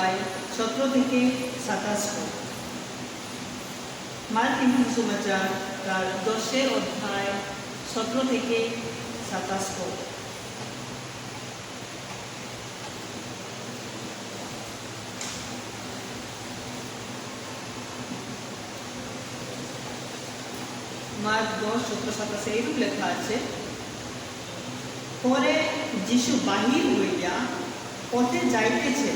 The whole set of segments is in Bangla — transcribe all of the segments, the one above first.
অধ্যায় 17 থেকে 27 পদ। মার্কিন সুসমাচার তার 10 অধ্যায় 17 থেকে 27 পদ। মার্ক 10:17 এইরূপ লেখা আছে, পরে যিশু বাহির হইয়া পথে যাইতেছে,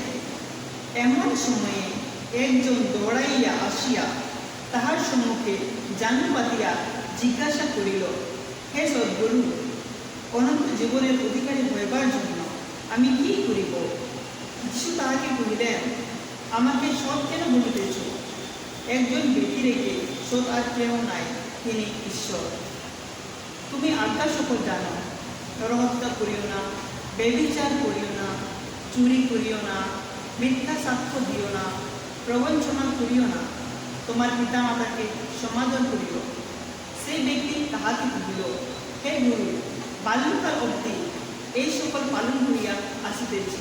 এমন সময়ে একজন দৌড়াইয়া আসিয়া তাহার সম্মুখে জানু পাতিয়া জিজ্ঞাসা করিল, হে সদ্গুরু, অনন্ত জীবনের অধিকারী হইবার জন্য আমি কি করিব? যিশু তাহাকে কহিলেন, আমাকে সৎ কেন বলিতেছ? একজন ব্যক্তি রেখে সৎ আর কেউ নাই, তিনি ঈশ্বর। তুমি আজ্ঞা সকল জানো, নরহত্যা করিও না, ব্যভিচার করিও না, চুরি করিও না, মিথ্যা সাক্ষ্য দিও না, প্রবঞ্চনা করিও না, তোমার পিতা মাতাকে সমাদর করিও। সেই ব্যক্তি তাহাকে কহিল, হে গুরু, বাল্যকাল অবধি এই সকল পালন করিয়া আসিতেছি।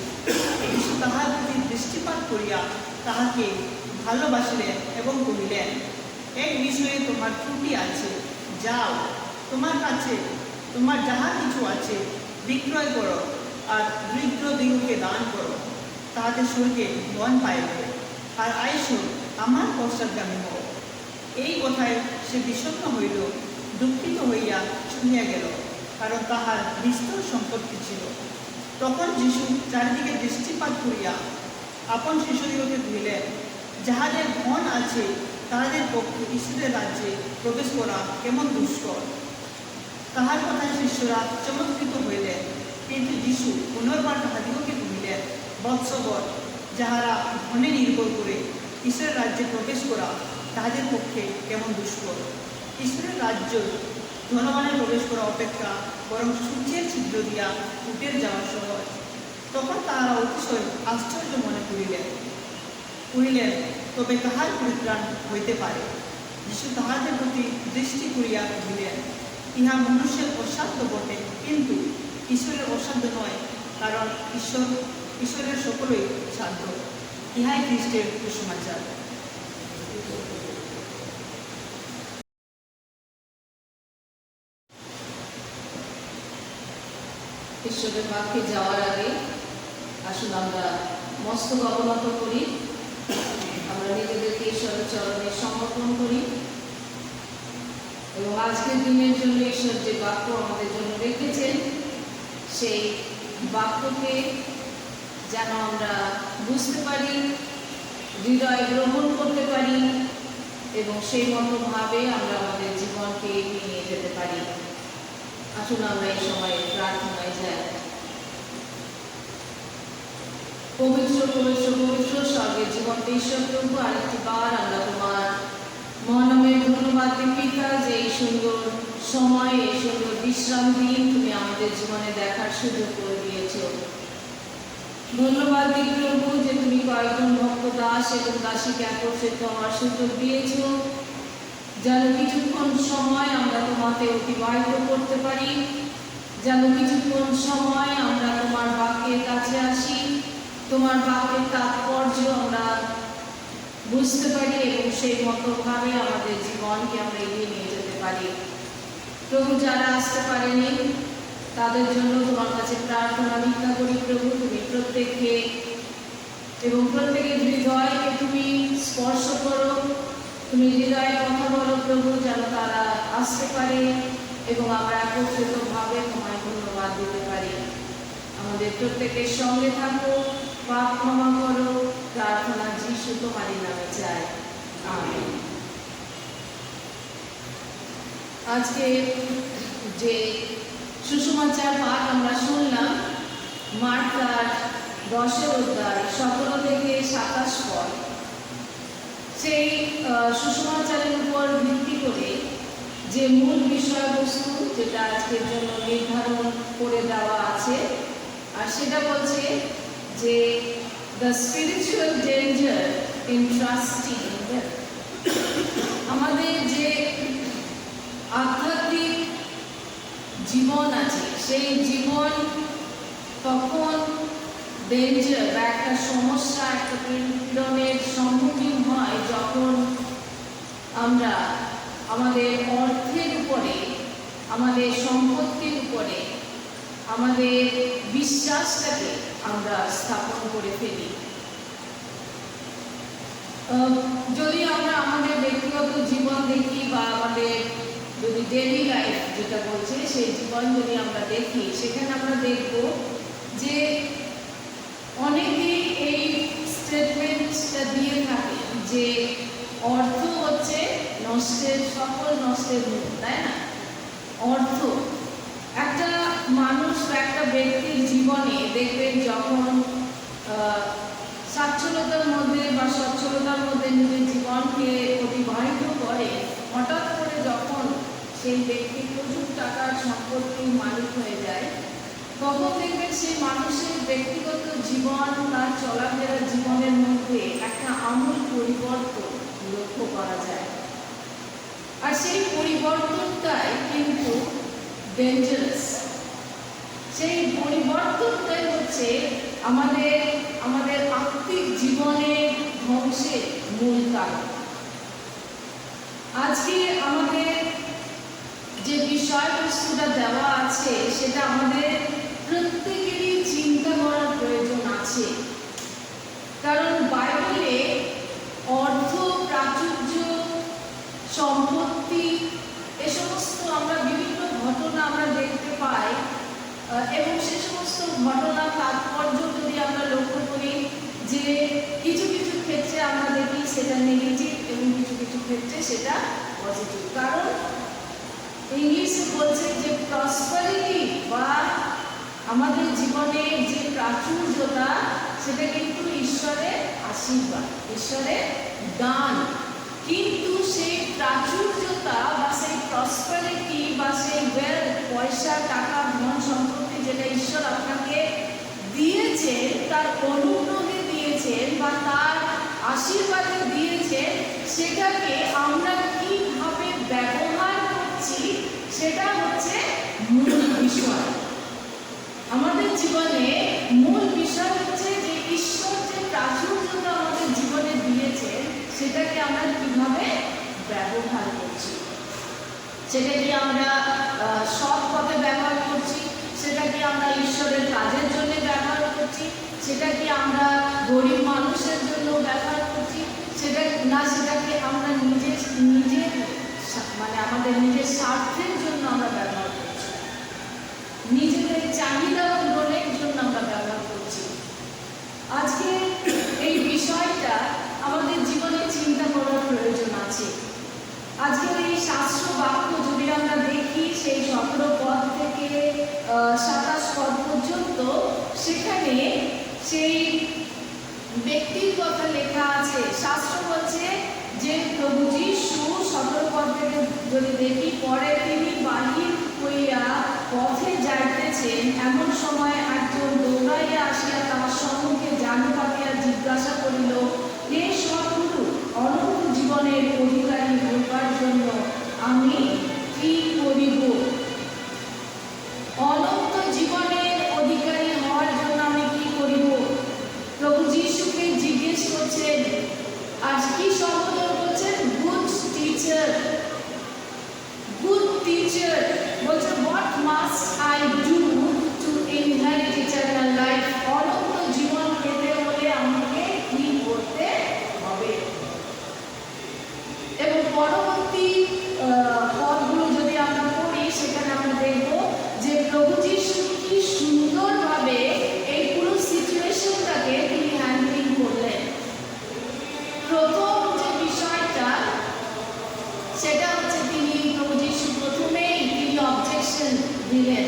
যিশু তাহার প্রতি দৃষ্টিপাত করিয়া তাহাকে ভালোবাসিলেন এবং কহিলেন, এক বিষয়ে তোমার ত্রুটি আছে, যাও, তোমার কাছে তোমার যাহা কিছু আছে বিক্রয় করো, আর দরিদ্রদিগকে দান করো, তাহাতে স্বর্গে ধন পাইবে, আর আইসো আমার পশ্চাৎগামী হও। এই কথায় সে বিষণ্ণ হইল, দুঃখিত হইয়া শুনিয়া গেল, কারণ তাহার বিস্তর সম্পত্তি ছিল। তখন যিশু চারিদিকে দৃষ্টিপাত করিয়া আপন শিশুদিগকে কহিলেন, যাহাদের ধন আছে তাহাদের পক্ষে ঈশ্বরের রাজ্যে প্রবেশ করা কেমন দুষ্কর। তাহার কথায় শিষ্যরা চমৎকৃত হইলেন। কিন্তু যিশু পুনর্বার তাহাদিগকে কহিলেন, বৎসগণ, যাহারা ধনে নির্ভর করে ঈশ্বরের রাজ্যে প্রবেশ করা তাহাদের পক্ষে কেমন দুষ্কর। ঈশ্বরের রাজ্য ধনবানের প্রবেশ করা অপেক্ষা বরং সূর্যের ছিদ্র দিয়া উটের যাওয়া সহজ। তখন তাহারা অতিশয় আশ্চর্য মনে করিলেন, তবে কাহার পরিত্রাণ হইতে পারে? যিশু তাহাদের প্রতি দৃষ্টি করিয়া কহিলেন, ইহা মনুষ্যের অসাধ্য বটে, কিন্তু ঈশ্বরের অসাধ্য নয়, কারণ ঈশ্বরের সকলই সাধ্য। ইহাই খ্রিস্টের সুসমাচার। ঈশ্বরের বাক্যে যাওয়ার আগে আসুন আমরা মস্তক অবনত করি, আমরা নিজেদেরকে ঈশ্বরের চরণে সমর্পণ করি এবং আজকের দিনের জন্য ঈশ্বর যে বাক্য আমাদের জন্য রেখেছেন সেই বাক্যকে যেন আমরা বুঝতে পারি, হৃদয়ে গ্রহণ করতে পারি এবং সেই মতোভাবে আমরা আমাদের জীবনকে এগিয়ে নিয়ে যেতে পারি। আসুন আমরা এই সময়ে প্রার্থনায় যাই। পবিত্র পবিত্র পবিত্র স্বর্গের জীবন্ত ঈশ্বর প্রভু, আরেকটি বার আমরা তোমার মহানামের ধন্যবাদ দিই পিতা, যে এই সুন্দর সময়, এই সুন্দর বিশ্রাম দিন তুমি আমাদের জীবনে দেখার সুযোগ করে দিয়েছ। ধন্যবাদ দিই প্রভু যে তুমি কয়েকজন ভক্ত দাস এবং দাসীকে একত্রিত হওয়ার সুযোগ দিয়েছ, যেন কিছুক্ষণ সময় আমরা তোমাকে অতিবাহিত করতে পারি, যেন কিছুক্ষণ সময় আমরা তোমার বাক্যের কাছে আসি, তোমার বাক্যের তাৎপর্য আমরা বুঝতে পারি এবং সেই মতোভাবে আমাদের জীবনকে আমরা এগিয়ে নিয়ে যেতে পারি। প্রভু, যারা আসতে পারেনি তাদের জন্য তোমার কাছে প্রার্থনা ভিক্ষা করি প্রভু, তুমি প্রত্যেককে এবং প্রত্যেকের হৃদয়কে তুমি স্পর্শ করো, তুমি হৃদয়ে কথা বলো প্রভু, যেন তারা আসতে পারে এবং আমরা একত্রিতভাবে তোমায় ধন্যবাদ দিতে পারি। আমাদের প্রত্যেকের সঙ্গে থাকো, পাপ ক্ষমা করো, প্রার্থনা যিশু তোমারই নামে চাই, আমেন। আজকে যে সুসমাচার পাঠ আমরা শুনলাম, মার্ক তার 10 অধ্যায় 17 থেকে 27 পদ, সেই সুসমাচারের উপর ভিত্তি করে যে মূল বিষয়বস্তু যেটা আজকের জন্য নির্ধারণ করে দেওয়া আছে, আর সেটা বলছে যে the spiritual danger in trusting. আমাদের যে আধ্যাত্মিক জীবন আছে সেই জীবন তখন ডেঞ্জার বা একটা সমস্যা, একটা আমাদের বিশ্বাসটাকে আমরা স্থাপন করে ফেলি। যদি আমরা আমাদের ব্যক্তিগত জীবন দেখি বা আমাদের যদি ডেইলি লাইফ যেটা বলছে সেই জীবন যদি আমরা দেখি, সেখানে আমরা দেখব যে অনেকেই এই স্টেটমেন্টটা দিয়ে থাকে যে অর্থ হচ্ছে সকল নষ্টের মূল, তাই না? অর্থ একটা মানুষ বা একটা ব্যক্তির জীবনে দেখবেন যখন স্বাচ্ছলতার মধ্যে বা সচ্ছলতার মধ্যে নিজের জীবনকে অতিবাহিত করে, হঠাৎ করে যখন সেই ব্যক্তি প্রচুর টাকার সম্পত্তির মালিক হয়ে যায়, তখন দেখবেন সেই মানুষের ব্যক্তিগত জীবন, তার চলাফেরা জীবনের মধ্যে একটা আমূল পরিবর্তন লক্ষ্য করা যায়। আর সেই পরিবর্তনটাই কিন্তু ডেঞ্জারাস। সেই পরিবর্তনটাই হচ্ছে আমাদের আত্মিক জীবনের ধ্বংসের মূল কারণ। আজকে আমাদের যে বিষয়বস্তুটা দেওয়া আছে সেটা আমাদের প্রত্যেকেরই চিন্তা করার প্রয়োজন আছে। কারণ বাইবেলে অর্থ, প্রাচুর্য, সম্পত্তি এ সমস্ত আমরা বিভিন্ন ঘটনা আমরা দেখতে পাই, এবং সে সমস্ত ঘটনা তাৎপর্য যদি আমরা লক্ষ্য করি যে কিছু কিছু ক্ষেত্রে আমরা দেখি সেটা নেগেটিভ এবং কিছু কিছু ক্ষেত্রে সেটা পজিটিভ। কারণ ইংলিশে বলছে যে প্রসপারিটি বা আমাদের জীবনে যে প্রাচুর্যতা সেটা কিন্তু ঈশ্বরের আশীর্বাদ, ঈশ্বরের দান। কিন্তু সেই প্রাচুর্যতা বা সেই প্রসপারিটি বা সেই ওয়েলথ, পয়সা, টাকা, ধন সম্পত্তি যেটা ঈশ্বর আপনাকে দিয়েছেন, তার অনুগ্রহে দিয়েছেন বা তার আশীর্বাদে দিয়েছেন, সেটাকে আমরা কিভাবে ব্যবহার করছি সেটা হচ্ছে মূল বিষয়। আমাদের জীবনে মূল বিষয় হচ্ছে যে ঈশ্বর যে প্রাচুর্যতা আমাদের জীবনে দিয়েছেন সেটাকে আমরা কিভাবে ব্যবহার করছি, সেটাকে আমরা সৎ পথে ব্যবহার করছি, সেটাকে আমরা ঈশ্বরের কাজের জন্য ব্যবহার করছি, সেটাকে আমরা গরিব মানুষের জন্য ব্যবহার করছি, সেটাকে আমরা নিজের মানে আমাদের নিজের স্বার্থের জন্য আমরা ব্যবহার করছি, নিজেদের চাহিদা পূরণের জন্য আমরা ব্যবহার করছি। আজকে এই বিষয়টা আমাদের জীবনে চিন্তা করার প্রয়োজন আছে। আজকের এই শাস্ত্র বাক্য যদি আমরা দেখি সেই 17 পদ থেকে 27 পদ পর্যন্ত, সেখানে সেই ব্যক্তির কথা লেখা আছে। শাস্ত্র বলছে যে প্রভু যীশু 17 পদ থেকে যদি দেখি, পরে তিনি বাহির হইয়া পথে যাইতেছেন, এমন সময় একজন দৌড়াইয়া আসিয়া তাহার সম্মুখে জানু পাতিয়া জিজ্ঞাসা করিল, হে সদ্গুরু, অনন্ত জীবনের অধিকারী হইবার জন্য আমি কি করিব? অনন্ত জীবনের অধিকারী হওয়ার জন্য আমি কি করিব? প্রভু যীশুকে জিজ্ঞেস করছেন, আর কি সম্বোধন করছেন? Good teacher, good teacher. বলছে, what must I do to inherit eternal life? অনন্ত জীবন পেতে হলে আমাকে কি করতে হবে? এবং পরবর্তী পদগুলো যদি আমরা পড়ি, সেখানে আমরা দেখব যে প্রভু যীশু কি সুন্দরভাবে এই পুরো সিচুয়েশনটাকে তিনি হ্যান্ডলিং করলেন। প্রথম যে বিষয়টা সেটা হচ্ছে প্রভু যীশু প্রথমেই তিনি অবজেকশন দিলেন।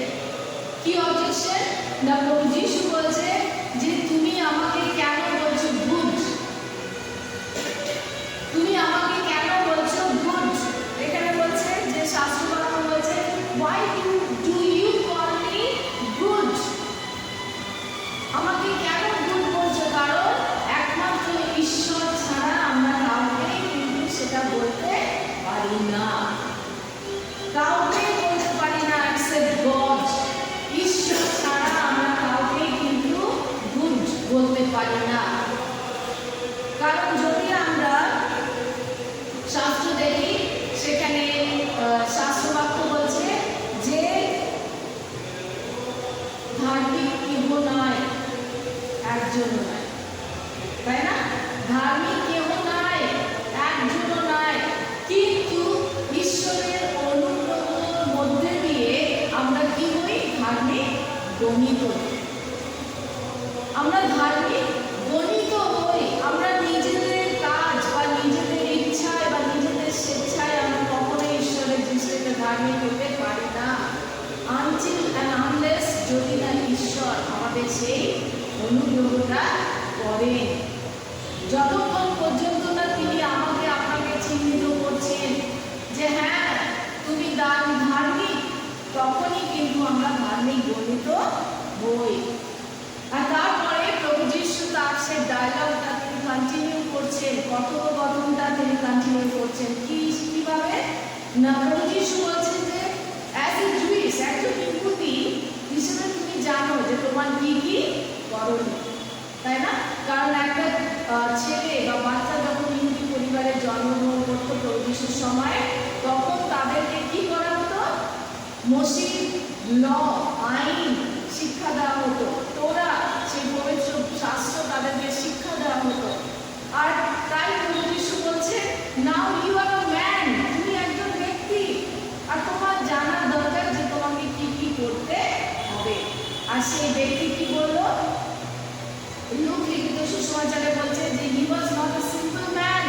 কি অবজেকশন? না, প্রভু যীশু বলছে যে তুমি আমাকে কেন বলছো গুড? তুমি আমাকে কেন বলছো গুড? এখানে বলছে যে শাস্ত্রবাক্য বলছে, why do you call me good? আমাকে কেন গুড বলছো? কারণ একমাত্র ঈশ্বর ছাড়া আমরা কাউকে কিন্তু সেটা বলতে পারি না, কাউকে বলতে পারি না except God। ঈশ্বর ছাড়া আমরা কাউকে কিন্তু গুড বলতে পারি না। কারণ যদি আমরা শাস্ত্র দেখি, সেখানে শাস্ত্রবাক্য বলছে যে গণিত। আমরা ধার্মিক গণিত হই, আমরা নিজেদের কাজ বা নিজেদের ইচ্ছায় বা নিজেদের স্বেচ্ছায় আমরা কখনোই ঈশ্বরের দৃষ্টিতে ধার্মিক হতে পারি না, আনটিল অ্যান্ড আনলেস যদি না ঈশ্বর আমাদের সেই অনুগ্রহটা করেন। যতক্ষণ পর্যন্ত না তিনি আমাকে আপনাকে চিহ্নিত করছেন যে হ্যাঁ তুমি ধার্মিক, তখনই কিন্তু আমরা ধার্মিক গণিত হই। আর তারপরে প্রভু যিশু তার সেই ডায়লগটা তিনি কন্টিনিউ করছেন, কথোপকথনটা তিনি কন্টিনিউ করছেন কিভাবে না, প্রভু যিশু বলছেন যে অ্যাজ এ জুইস, একজন ইহুদি হিসেবে তুমি জানো যে তোমার কি কি করণীয়, তাই না? কারণ একটা ছেলে বা বাচ্চা যখন ইহুদি পরিবারে জন্মগ্রহণ করতো প্রভু যিশুর সময়, তখন তাদেরকে কি করা হতো? মসজিদ, ল, আইন শিক্ষা দেওয়া হতো, তোরা সেই পবিত্র শাস্ত্র তাদেরকে শিক্ষা দেওয়া হতো। আর তাই প্রভু যিশু বলছে now you R a man, তুমি একজন ব্যক্তি, আর তোমার জানার দরকার যে তোমাকে কি কি করতে হবে। আর সেই ব্যক্তি কি বললো? লুক লিখিত সুসমাচারে বলছে যে he was not a simple man,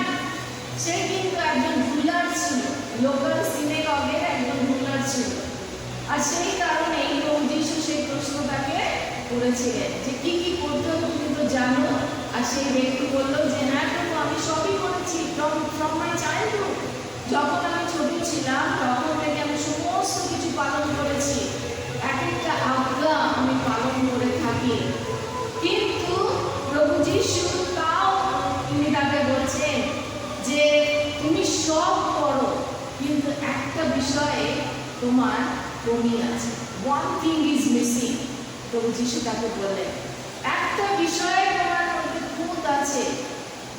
সে কিন্তু একজন রুলার ছিল, লোকাল সিনেগগের একজন রুলার ছিল। আর সেই কারণেই প্রভু যিশু সেই প্রশ্নটাকে করেছিলেন যে কি কি করতে হবে তুমি তো জানো। আর সেই ব্যক্তি বললো যে হ্যাঁ প্রভু আমি সবই করেছি, ফ্রম মাই চাইল্ডহুড, যখন আমি ছোট ছিলাম তখন থেকে আমি সমস্ত কিছু পালন করেছি, এক একটা আজ্ঞা আমি পালন করে থাকি। কিন্তু প্রভু যিশু তাও তিনি তাকে বলছেন যে তুমি সব করো, কিন্তু একটা বিষয়ে তোমার কমি আছে, one thing is missing। প্রভু যিশু তাকে বললেন একটা বিষয়ে তোমার মধ্যে খুঁত আছে,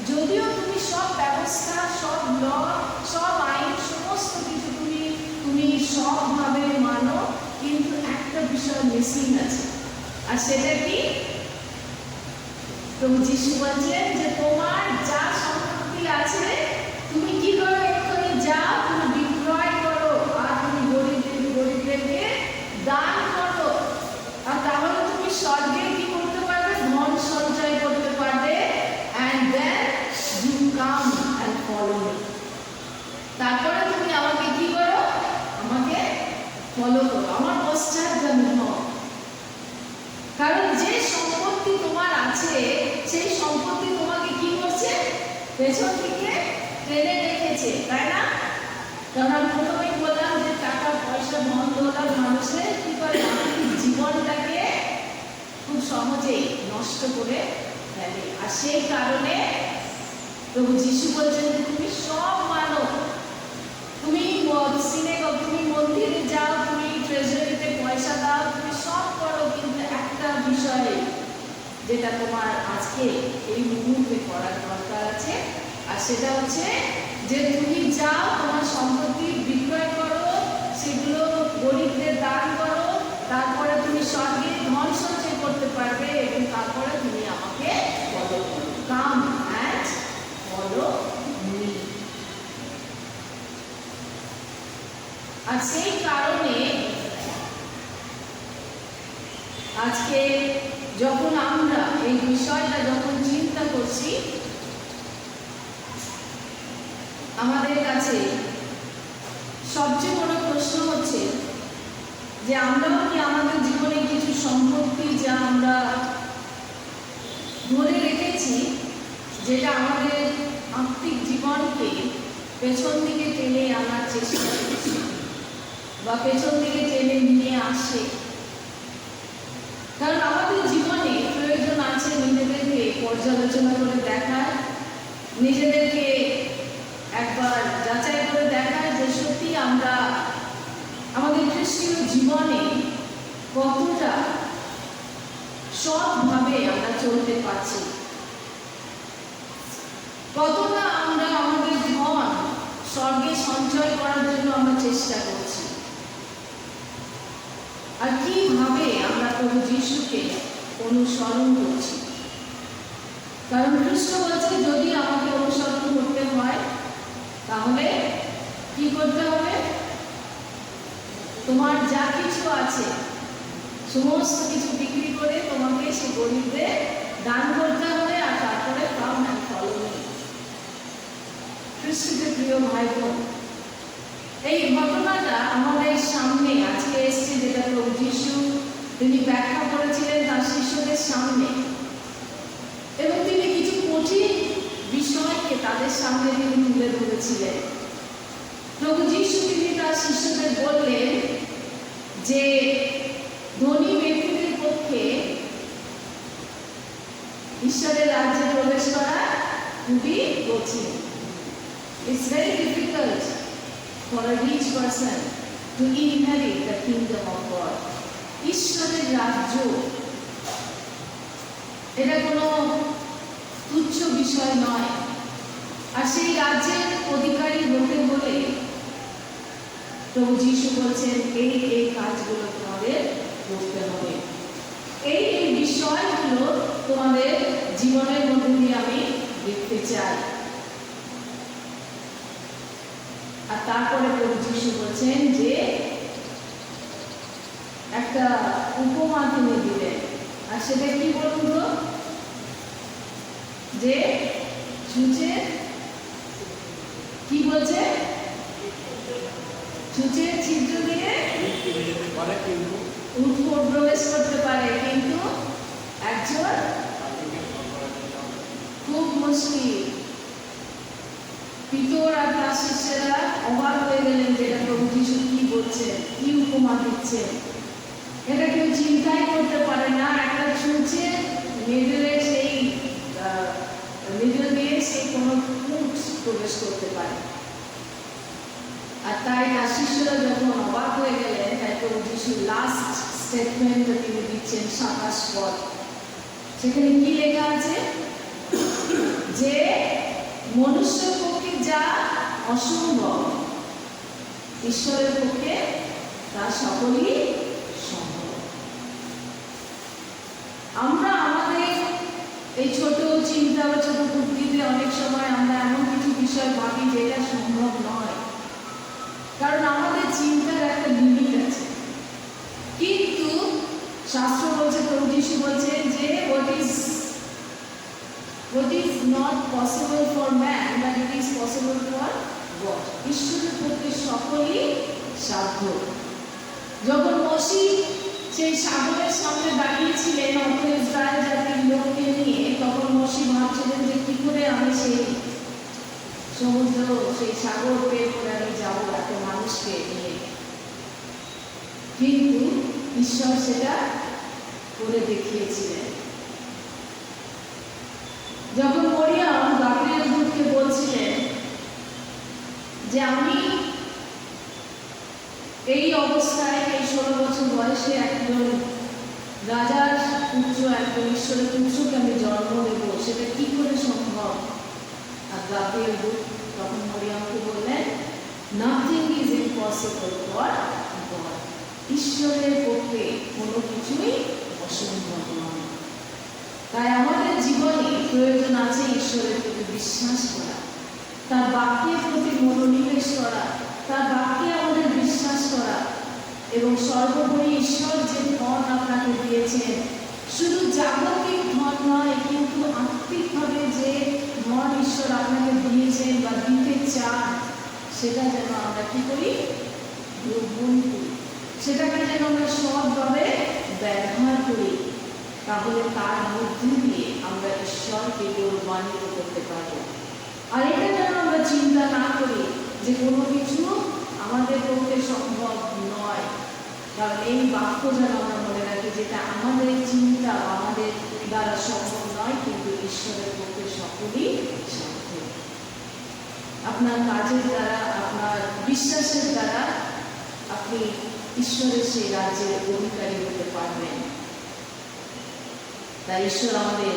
যদিও তুমি সব ব্যবস্থা, সব ল, সব আইন, সমস্ত কিছু তুমি সবভাবে মানো, কিন্তু একটা বিষয় মিসিং আছে। আর সেটা কি? প্রভু যিশু বলছেন যে তোমার যা সম্পত্তি আছে তুমি কি করো, এক্ষুনি যাও তুমি বিক্রয় করো আর তুমি গরিবদেরকে দান করো, আর তাহলে তুমি স্বর্গে কি করতে পারবে? ধন সঞ্চয় করতে পারবে। and then you come and follow me, তারপরে তুমি আমাকে কি করো? আমাকে ফলো করো, আমার পশ্চাৎগামী হও। কারণ যে সম্পত্তি তোমার আছে সেই সম্পত্তি তোমাকে কি করছে? পেছন থেকে টেনে রেখেছে, তাই না? কারণ আমি প্রথমেই বললাম যে টাকা পয়সা ধন দৌলত মানুষের কি করে জীবনটাকে খুব সহজেই নষ্ট করে ফেলে। আর সেই কারণে প্রভু যিশু বলছেন যে তুমি সব মানো, তুমি সিনেগগ, তুমি মন্দিরে যাও, তুমি ট্রেজারিতে পয়সা দাও, তুমি সব করো, কিন্তু একটা বিষয়ে যেটা তোমার আজকে এই মুহূর্তে করার দরকার আছে, আর সেটা হচ্ছে যে তুমি যাও তোমার সম্পত্তি বিক্রয় করো, সেগুলো গরিবদের দান করো, তারপরে তুমি স্বর্গে ধন সঞ্চয় করতে পারবে এবং তারপরে তুমি আমাকে ফলো করো, কাম অ্যান্ড ফলো মি। আর সেই কারণে আজকে যখন আমরা এই বিষয়টা যখন চিন্তা করছি, আমাদের কাছে সবচেয়ে বড় প্রশ্ন হচ্ছে যে আমরাও কি আমাদের জীবনে কিছু সম্পত্তি যা আমরা ধরে রেখেছি, যেটা আমাদের আত্মিক জীবনকে পেছন দিকে টেনে আনার চেষ্টা করছি বা পেছন দিকে টেনে নিয়ে আসে। কারণ আমাদের জীবনে প্রয়োজন আছে নিজেদেরকে পর্যালোচনা করে দেখার, নিজেদেরকে একবার যাচাই করে দেখার যে সত্যি আমরা আমাদের খ্রিস্টীয় জীবনে কতটা সৎভাবে আমরা চলতে পারছি, কতটা আমরা আমাদের ধন স্বর্গে সঞ্চয় করার জন্য আমরা চেষ্টা করছি, আর কিভাবে আমরা প্রভু যিশুকে অনুসরণ করছি। কারণ খ্রিস্ট বলছে যদি আমাকে অনুসরণ করতে হয় তাহলে কি করতে হবে? তোমার যা কিছু আছে সমস্ত কিছু বিক্রি করে তোমাকে সেই গরিবদের দান করতে হবে, আর তারপরে কাম অ্যান্ড ফলো মি। খ্রিস্টতে প্রিয় ভাই বোন, এই ঘটনাটা আমাদের সামনে আজকে এসছে, যেটা প্রভু যিশু তিনি ব্যাখ্যা করেছিলেন তার শিষ্যদের সামনে, এবং তিনি কিছু কঠিন বিষয়কে তাদের সামনে তিনি তুলে ধরেছিলেন। প্রভু যিশু তিনি তার শিষ্যদের বললেন যে ধনী ব্যক্তিদের পক্ষে ঈশ্বরের রাজ্যে প্রবেশ করা খুবই কঠিন। It's very difficult for a rich person to inherit the kingdom of God. ঈশ্বরের রাজ্য এটা কোনো তুচ্ছ বিষয় নয়, আর সেই রাজ্যের অধিকারী হতে হলে প্রভু যিশু বলছেন এই কাজগুলো তোমাদের করতে হবে, এই বিষয়গুলো তোমাদের জীবনের মধ্যে দিয়ে আমি দেখতে চাই। আর তারপরে প্রভু যিশু বলছেন যে একটা উপমা তিনি দিলেন, আর সেটা কি বলুন তো, যে ছুঁচে কি বলছে, ছুঁচের ছিদ্র দিয়ে উট প্রবেশ করতে পারে, কিন্তু একজন খুব মুশকিল। পিতর আর তার শিষ্যরা অবাক হয়ে গেলেন যে এটা প্রভু যিশু কি বলছেন, কি উপমা দিচ্ছেন, এটা কেউ চিন্তাই করতে পারে না। একটা ছুঁচে মিডলে সেই মিডল দিয়ে সেই কোনো উট প্রবেশ করতে পারে, আর তাই তার শিষ্যরা যখন অবাক হয়ে গেলেন, তাই প্রভু যিশু লাস্ট স্টেটমেন্ট তিনি দিচ্ছেন 27 পদ। সেখানে কি লেখা আছে, যে মনুষ্যের পক্ষে যা অসম্ভব ঈশ্বরের পক্ষে তা সকলই সম্ভব। আমরা আমাদের এই ছোট চিন্তা বা ছোট বুদ্ধিতে অনেক সময় আমরা এমন কিছু বিষয় ভাবি যেটা সম্ভব নয়, কারণ আমাদের চিন্তার একটা লিমিট আছে। কিন্তু শাস্ত্র বলছে, প্রভু যিশু বলছেন যে what is not possible for man but it is possible for God. ঈশ্বরের পক্ষে সকলই সাধ্য। যখন মোশে সেই সাগরের সামনে দাঁড়িয়েছিলেন অর্থ ইসরায়েল জাতির লোককে নিয়ে, তখন মোশে ভাবছিলেন যে কি করে আমি সেই সমুদ্র সেই সাগর পের করে আমি যাবো এত মানুষকে নিয়ে, কিন্তু ঈশ্বর সেটা করে দেখিয়েছিলেন। যখন মরিয়ম গাব্রিয়েল দূতকে বলছিলেন যে আমি এই অবস্থায় এই 16 বছর বয়সে একজন রাজার পুত্র, একজন ঈশ্বরের পুত্রকে আমি জন্ম দেব, সেটা কি করে সম্ভব? আর গাব্রিয়েল দূত তখন মরিয়মকে বললেন, nothing is impossible for god. ঈশ্বরের পক্ষে কোনো কিছুই অসম্ভব নয়। তাই আমাদের জীবনে প্রয়োজন আছে ঈশ্বরের প্রতি বিশ্বাস করা, তার বাক্যের প্রতি মনোনিবেশ করা, তার বাক্যে আমাদের বিশ্বাস করা, এবং সর্বোপরি ঈশ্বর যে ধন আপনাকে দিয়েছেন, শুধু জাগতিক ধন নয়, কিন্তু আত্মিকভাবে যে ধন ঈশ্বর আপনাকে দিয়েছেন বা দিতে চান, সেটা যেন আমরা কি করি, গ্রহণ করি, সেটাকে যেন আমরা সৎভাবে ব্যবহার করি, তাহলে তার মধ্যে দিয়ে আমরা ঈশ্বরকে গৌরবান্বিত করতে পারব। আর এটা যেন আমরা চিন্তা না করি যে কোনো কিছু আমাদের পক্ষে সম্ভব নয়, কারণ এই বাক্য যেন আমরা মনে রাখি যেটা আমাদের চিন্তা আমাদের দ্বারা সম্ভব নয়, কিন্তু ঈশ্বরের পক্ষে সকলই সম্ভব। আপনার কাজের দ্বারা, আপনার বিশ্বাসের দ্বারা আপনি ঈশ্বরের সেই রাজ্যের অধিকারী হতে পারবেন। তাই ঈশ্বর আমাদের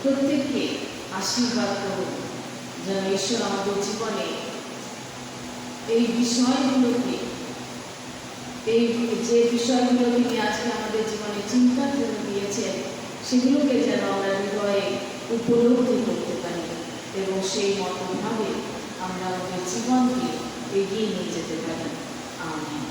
প্রত্যেককে আশীর্বাদ করুন, যেন ঈশ্বর আমাদের জীবনে এই বিষয়গুলোকে, এই যে বিষয়গুলো তিনি আজকে আমাদের জীবনে চিন্তার জন্য দিয়েছেন, সেগুলোকে যেন আমরা হৃদয়ে উপলব্ধি করতে পারি এবং সেই মতোভাবে আমরা আমাদের জীবনকে এগিয়ে নিয়ে যেতে পারি। আমেন।